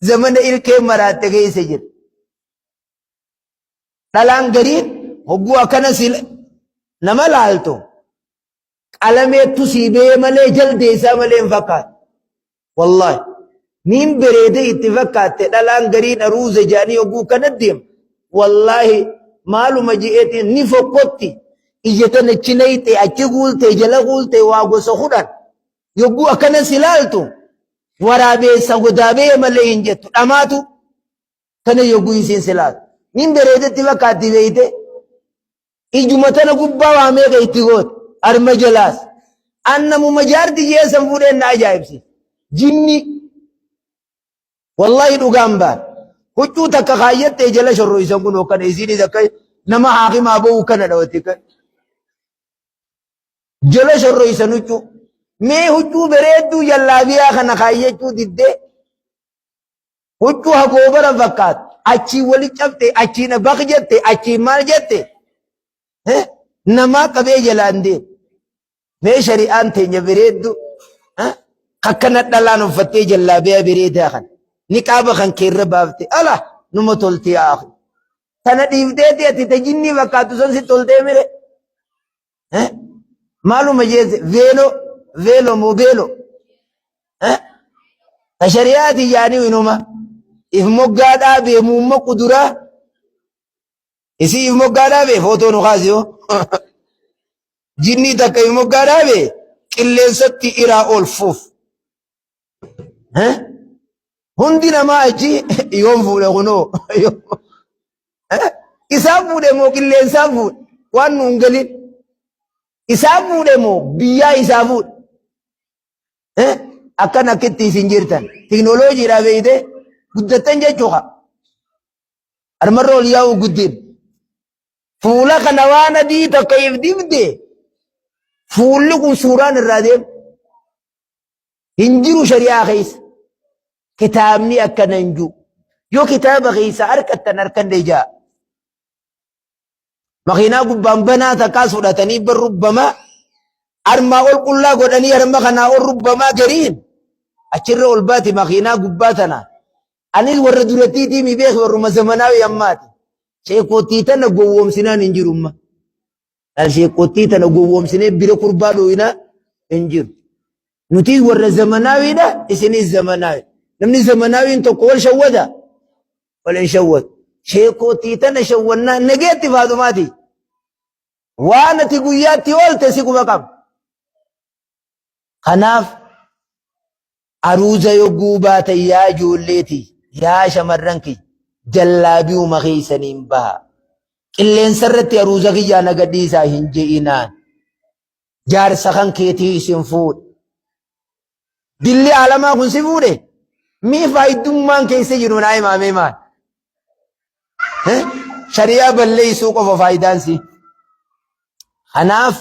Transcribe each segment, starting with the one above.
zamana ilkee maraatte keessa jira. Dhalaan gariin hogguu akkana nama laaltu qalameettu siibee malee jaldeessaa malee hin fakkaatu. Wallahi niin bereede itti fakkaatte dhalaan gariin aruuza jaanii hogguu kana deema. Wallahi maaluma ji'eetiin ni fokkotti ijjatan achi nayte achi guulte jala guulte waa gosa hudhan yogguu akkana silaaltu waraabeessa godaabee malee hin jettu dhamaatu kana yogguu isiin silaaltu. Niin bereedetti fakkaatti beeyte ijuma tana gubbaa waa meeqa itti goote arma jalaas annamuma jaarti jeessan fuudheen na ajaa'ibsiisa. Jinni wallahi dhugaan baan huccuu takka kaayyattee jala shorroysan kun hokkana isiinis akka nama haakimaa ba'uu kana dhawatti jala shorroysan huccuu mee huccuu bereedduu jallaabiyaa kana kaayyachuu diddee huccuu hagoobara fakkaatu achii wali cabte achiin baq jette achiin maal jette namaa qabee jalaan deemu mee shari'aan teenya bereeddu akkana dhalaan uffattee jallaabiyaa bereedaa kana niqaaba kan keerra baafte ala numa toltee akhi tana dhiifteeti ati tajinni fakkaatu son si toltee mire maaluma jeese veelo moo beelo ta shari'aati yaanii inuma if moggaadhaa bee muumma kuduraa isii if moggaadhaa bee footoo nu kaasiyoo jinni takka if moggaadhaa bee qilleensatti iraa oolfuuf hundi namaa achi yoon fuudhe kunoo isaa fuudhe moo qilleensaa fuudhe waan nuun galin isaa fuudhe moo biyyaa isaa fuudhe akkan akkitti isin jirtan teknooloojiidhaa beeyte guddattan jechuudha armarra ol yaa'u guddin fuula kana waan adii takka if dibde fuulli kun suuraan irraa deemu hin jiru shari'aa keessa kitaabni akkana hin jiru yoo kitaaba keessa harkattan harkanne jaa makiinaa gubbaan banaa takkaas fudhatanii bar rubbamaa armaa ol qullaa godhanii harma kanaa ol rubbamaa gariin achirra ol baati makiinaa gubbaa tanaa anis warra durattiitii mi beek warruma zamanaawi ammaati sheekottii tana gowwoomsinaan hin jirumma sheekottii tana gowwoomsinee bira kurbaa dhooyinaa hin jiru nuti warra zamanaawiidha isinis zamanaawi namni zamanaawiin tokko wal shawwada wal hin shawwadu sheekottii tana shawwannaa nageetti faadumaati waan ati guyyaatti oolte si quba qaba kanaaf aruuza yogguu baatan yaa ijoolleeti yaa shamarran kiyya jallaabiuma keeysaniin baha qilleensa irratti aruuza kiyyaa nagadhiisaa hin je'inaan jaarsa kan keetii isin fuudhe dilli alamaa kun si fuudhe mii faayiddummaan keessa jiru naa himaamee maal shari'aa balleeysuu qofa faayidaansi kanaaf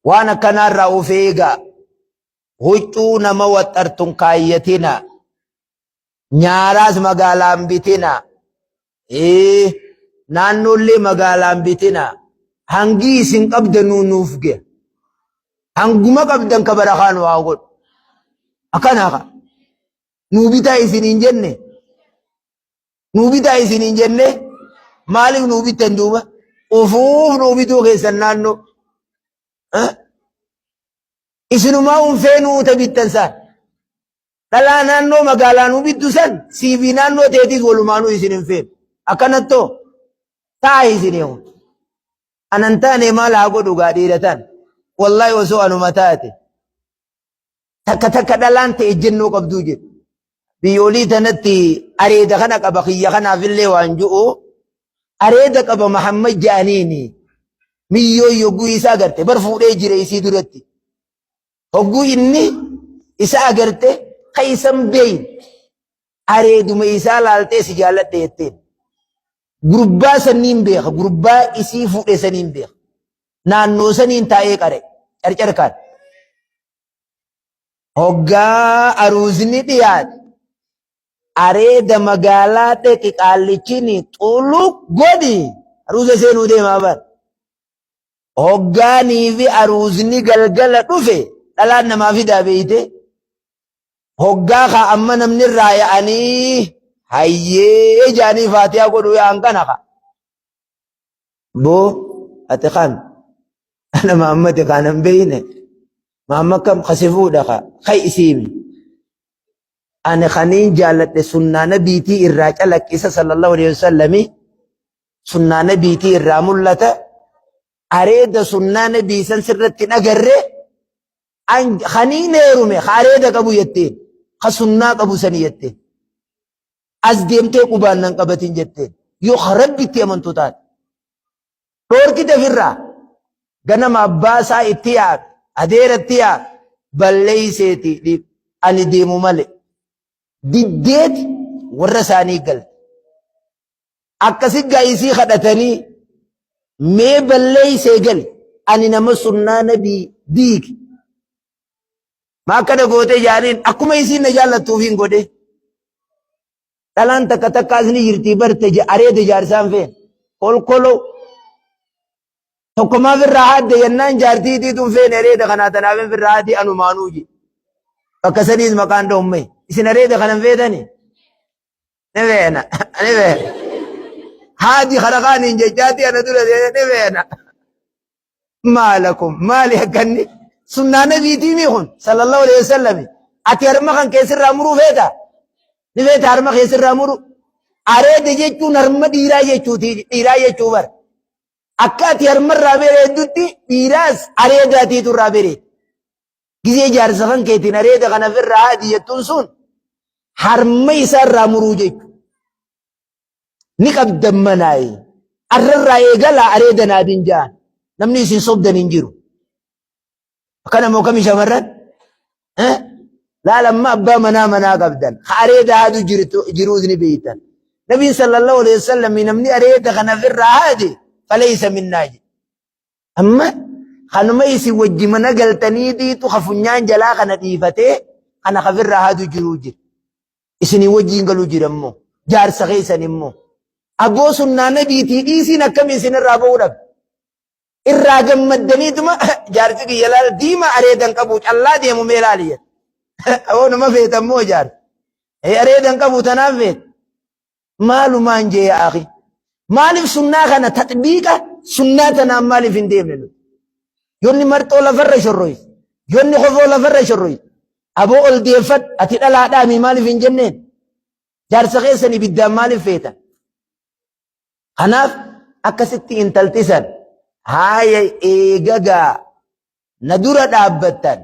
waan akkanaarraa of eegaa huccuu nama waxxartun kaayyatina nyaaraas magaalaan bitina naannoollee magaalaan bitina hangi isin qabdanuu nuuf gee hanguma qabdan ka barakaan waa godhu akkanaa nuu bitaa isin hin jenne nuu bitaa isin hin jenne maaliif nuu bittan duuba ufuuf nuu bituu keessan naannoo isinumaa unfeenuu ta bittan san dhalaa naannoo magaalaa nuu bittu san siibii naannoo teetiis walumaanuu isin hin feenu akkanattoo taa isin heemun anan taane maal haa godhu gaa dhiiratan wallahi osoo anuma taate takka takka dhalaan ta'e ejjennoo qabduu jedhu biyyoolii tanatti areeda kana qaba kiyya kanaafillee waan ju'u areeda qaba Muhammad jaaniini miyyoo yogguu isaa agarte bar fuudhee jire isii duratti hogguu inni isa agarte kaysan beeyin areeduma isaa laaltee si jaalladhe jetteen gurbaa saniin beeka gurbaa isii fuudhe saniin beeka naannoo saniin taa'ee qare carcarkaan hoggaa aruuzni dhiyaate areeda magaalaa dheqi qaallichini xuluq godi aruuza seenuu deemaa bar hoggaanii fi aruuzni galgala dhufe dhalaan namaa fidaa beeyte hoggaa amma namni irraa yaa'anii hayyee jaanii faatiyaa godhuu yaa'an kana ka boo ati kan ana Muhammad kanan beeyne Muhammad kam khasifuudha ka khay isiimi ani khaniin jaaladhe sunnaa nabiitii irraa calaqqisa sallallahu alaihi wasallami sunnaa nabiitii irraa mul'ata areeda sunnaa nabii san sirratti nagarre an khaniin heerume areeda qabu jetteen ka sunnaa qabu sani jetteen as deemtee qubaan nan qabatin jetteen yoo rabbitti amantu taate dhoorkite firraa ganama abbaasaa itti yaab adeeratti yaab balleeyseeti ani deemu male diddeeti warra isaanii galte akkasi gaayisii kadhatanii mee balleeysee gali ani nama sunnaa nabii diigi maa akkana goote jaaniin akkuma isiin na jaallattuufiin godhe dhalaan takka takkaas ni jirtii barte areeda jaarsaan feen kolkolo tokko maaf irraa hadde yennaan jaartiitiitun feen areeda kanaa tanaafin firraa haddi anumaanuuji bakka saniis maqaan dhomme isin areeda kanan feetani ni feena haadi khalaqaaniin jechaati ana dura ni feena maalakum maali akkanni sunnaa nabiitii kun sallallahu alaihi wasallam ati harma kan keessirraa muruu feeta ni feeta harma keessirraa muru areeda jechuun harma dhiiraa jechuu bar akka ati harmarraa bereeddutti dhiiraas areedaatiitu irraa bereed gizee jaarsa kan keetiin areeda kana firraa haadi jettuun sun harma isaarraa muruu jechu ni qabdan manaayi arrarraa eegalaa areeda naadin jaan namni isin sobdan hin jiru akkana moo kami shamarran laalamma abbaa manaa qabdan areeda haadu jiruus ni beeytan nabiin sallallahu alaihi wasallam namni areeda kana firraa haade falaysa minnaaji amma kanuma isin wajji mana galtanii diitu hafunyaan jalaa kana dhiifatee kana kafirraa haadu jiruu jira isinii wajjiin galuu jirammoo jaarsa keessan immoo abboo sunnaa nabiitii dhiisiin akkam isin irraa ba'uu dhabe irraa gammaddaniituma jaarsi kiyya laal diima areedan qabu callaa deemu mee laaliyya oo nama feetammoo jaarsi areedan qabu tanaaf feet maalumaan jee akhi maaliif sunnaa kana tatbiiqa sunnaa tanaan maaliif hin deemne nuti yonni marxoo lafarra shorroyis yonni kofoo lafarra shorroyis aboo ol deeffad ati dhalaadhaami maaliif hin jenneen jaarsa keessan ibiddaan maaliif feetan kanaaf akkasitti intaltisan haaya eegagaa na dura dhaabbattan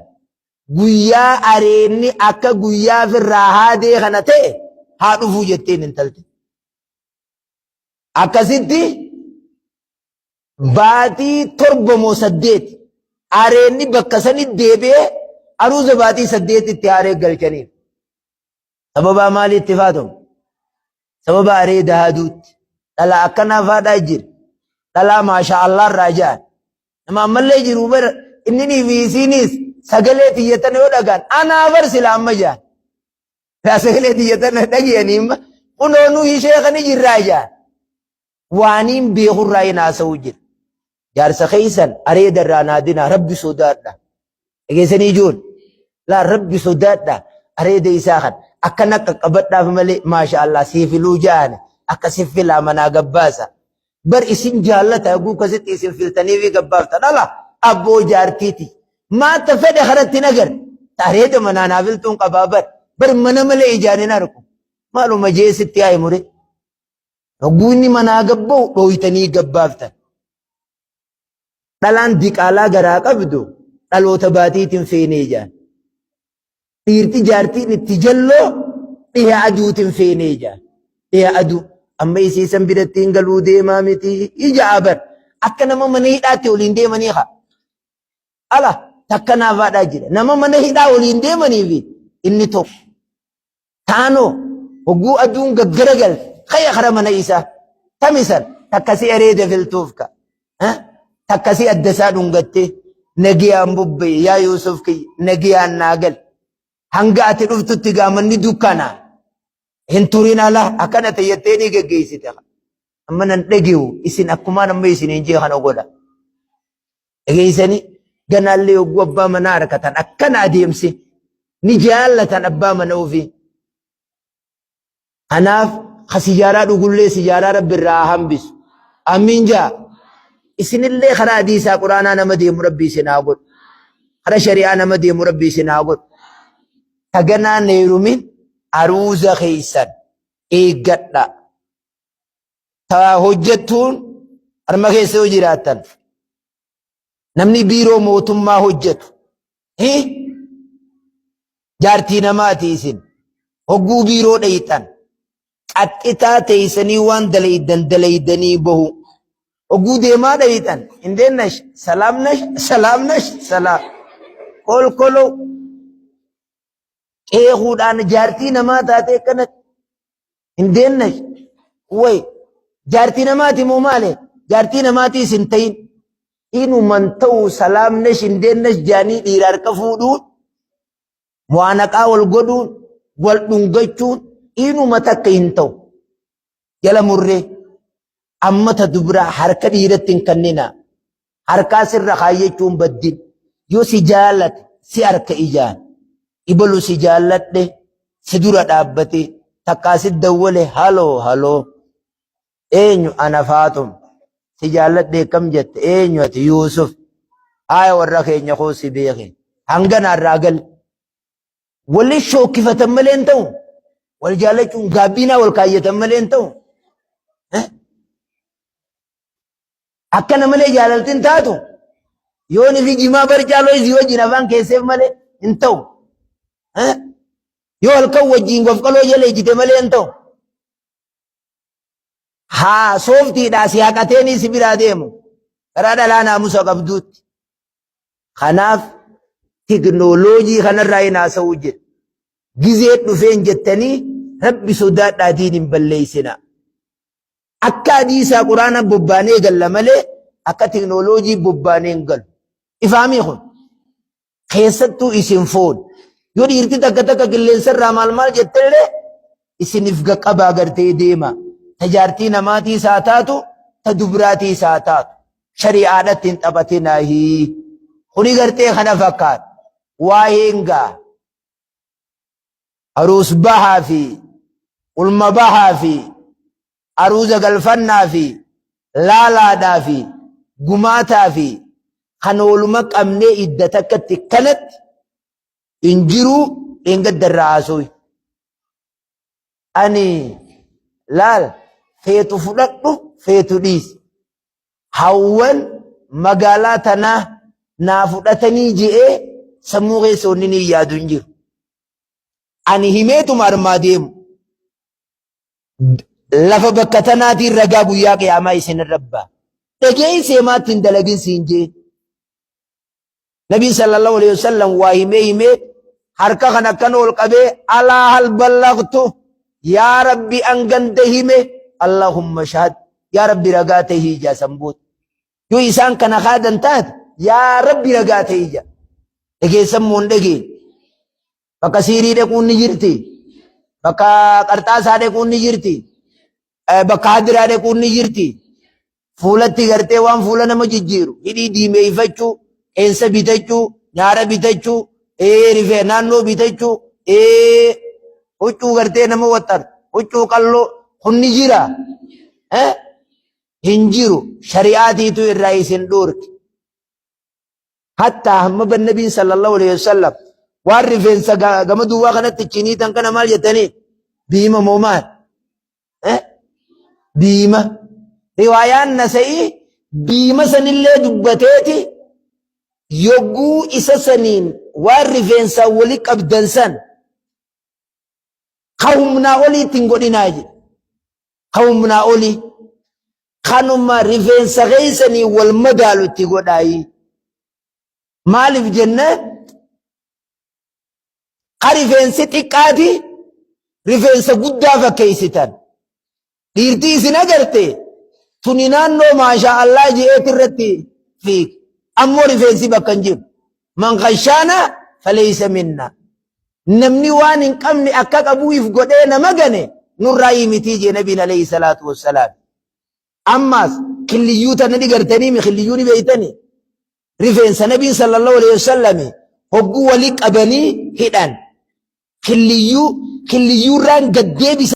guyyaa areenni akka guyyaa firraa haadee kana ta'e haa dhufuu jetteen intalti akkasitti baatii 7 moo 8 areenni bakka sanit deebi'ee aruuza baatii 8 itti haaree galchaniif sababa maali itti faatamu sababa areeda haaduutti dhala akkanaaf haadhaa jira dhala maasha Allah irraa jaan nama ammallee jiru bara inni fi isiinis sagalee tiyyatan yoo dhagaan anaa barsila amma jaan sagalee tiyyatan dhagiyaniimma kunoonuu ishee kan jirraa jaan waaniin beekurraa hin haasa'uu jira jaarsa keeysan areeda irraa naadina rabbi sodaadha dhageessanii ijoon laa rabbi sodaadha areeda isaa kan akkana qaqqabadhaaf malee maasha Allah siifiluu jaane akka siffilaa manaa gabbaasa bar isin jaallata aguu kasitti isin filtanii fi gabbaaftan ala abboo jaartiiti maata fedhe karatti nagar areeda manaa naafiltuun qabaa bar mana malee ijaanin arku maaluma jeesitti haa himure Guunni manaa gabboo dhooytanii gabbaaftan. Dhalaan diqaalaa garaa qabdu dhaloota baatiitiin feenee jaan. Dhiirti jaartiin itti jalloo dhiha aduutiin feenee jaan. Dhiha aduu amma isiisan birattiin galuu deemaa miti ija abar akka nama mana hidhaatti waliin deemanii haa. Ala takka naafaadhaa jira nama mana hidhaa waliin deemaniifi inni tokko. Taanoo hogguu aduun gaggaragal. Kaya karamana isa tamisan takkasi areeda filtuufka takkasi addasaa dhungatte nagiyaan bubbe yaa Yusuf ki nagiyaan naagal hanga ati dhuftutti gaamanni dukkana hin turin ala akkana tayyattee ni geggeessite amma nan dhageewu isin akkumaan amma isin hin jee kana godha dhageessanii ganaallee hogguu abbaa manaa harkatan akkana adeemse نجالة أبا منوفي أناف خسيجارة دقولي سيجارة رب الراهم بس أمين جاء إسن اللي خرا ديسا قرآن أنا مدي مربي سناقود خرا شريعة أنا مدي مربي سناقود تغنى نيرومين عروز خيسان إيقات لا تا حجتون أرما خيسو جراتن نمني بيرو موتم ما حجت هي جارتي نماتي سن هقو بيرو ديتن أتتا تيسني وان دليدني بهو هقو ديما ديتن إندين نش سلام كولو إيه خودان جارتي نماتاتي كانت إندين نش وي جارتي نماتي ممالي جارتي نماتي سنتين إنو من تو سلام نش إندين نش جاني إيرار كفودون موانقا والقدون والدنقشون إنو متكين تو يلا مري أما تدبرا حركة ديرتين كننا حركة سر خايجون بدين يو سجالت سيارك إيجان إبلو سجالت ده سدورة دابتي تقاسد دولي هلو إنو أنا فاتم سجالت ده كم جت إنو يوسف آي ورخي نخوصي بيخي هنگنا الراقل واللي شوكي فتملين تو والجالة غابينا والكاية تملين تو أكنا ملي جالتين تاتو يوني في جما برجالو يزيو جنافان كيسيف ملي انتو يو الكو وجين وفقلو جلي جيت ملي انتو ها صوفتي دا سياقتيني سبرا ديمو رادا لانا موسى قبدوت خناف تكنولوجي خنراينا سوجد جزيت نفين جتني ربي سودات دادين بليسنا أكا ديسا قرانا بباني قل ملي أكا تكنولوجي بباني قل إفهمي خون خيستو اسم فون يودي إرتي تكتك قلين سر رامال جتلي اسم نفقك أبا قرتي ديما تجارتي نماتي ساتاتو تدبراتي ساتاتو شريعات تنتبتنا هي خوني قرتي خنفكات واهنگا عروس بها في علم بها في عروس قلفنا في لا دا في قماتا في خنولمك أمني إدتك تكنت انجروا انقد الرعاسوي أني لال فيتو فلقو فيتو ديس حوال مقالاتنا نافدتني جئے سموغي سونيني يادون جير أني هميتو مرما ديم لفا بكتناتي الرقاب وياك يا ماي سن الربا تجي سيمات تندلقين سينجي نبي صلى الله عليه وسلم واهمي حركة خنقنو القبي على هل بلغتو يا ربي أنقنتهمي اللهم شهد يا ربي رقاته جا سنبوت يو إسان كان خادن تات يا ربي رقاته جا تجي سمون تجي بكا سيري دكون نجرتي بكا قرطاسا دكون نجرتي بكا حدرا دكون نجرتي فولتي غرتي وان فولا نما ججيرو هدي ديمي فتشو انسا بيتشو نارا بيتشو رفه نانو بيتشو وچو غرتي نما وطر وچو قلو خن نجيرا هنجيرو شريعاتي تو الرئيس دورك حتى هم بالنبي صلى الله عليه وسلم وارفين سا غمدو واخنت تشيني تنكنا مال جتني بيما مومات بيما روايان نسائي بيما سن اللي دبتيتي يوغو إسا سنين وارفين سا وليك أبدن سن قومنا أولي تنقوني ناجي قومنا أولي خانوما رفين سا غيسني والمدالو تقوداي مالي في جنة رفين ستقاتي رفين سا قدافة كيستان ديرتي سنقرتي تنينانو ما شاء الله جئت الرتي فيك أمو رفين سي بكنجيب من غشانا فليس منا نمني وان قمني أكاك أبوي في قدينا مغني نور رأي متيجي نبينا عليه الصلاة والسلام أماس خليوتا ندي قرتني خليوني بيتني رفين سنبي صلى الله عليه وسلم هقو وليك أبني هدان killiyyuu irraan gaddee bisa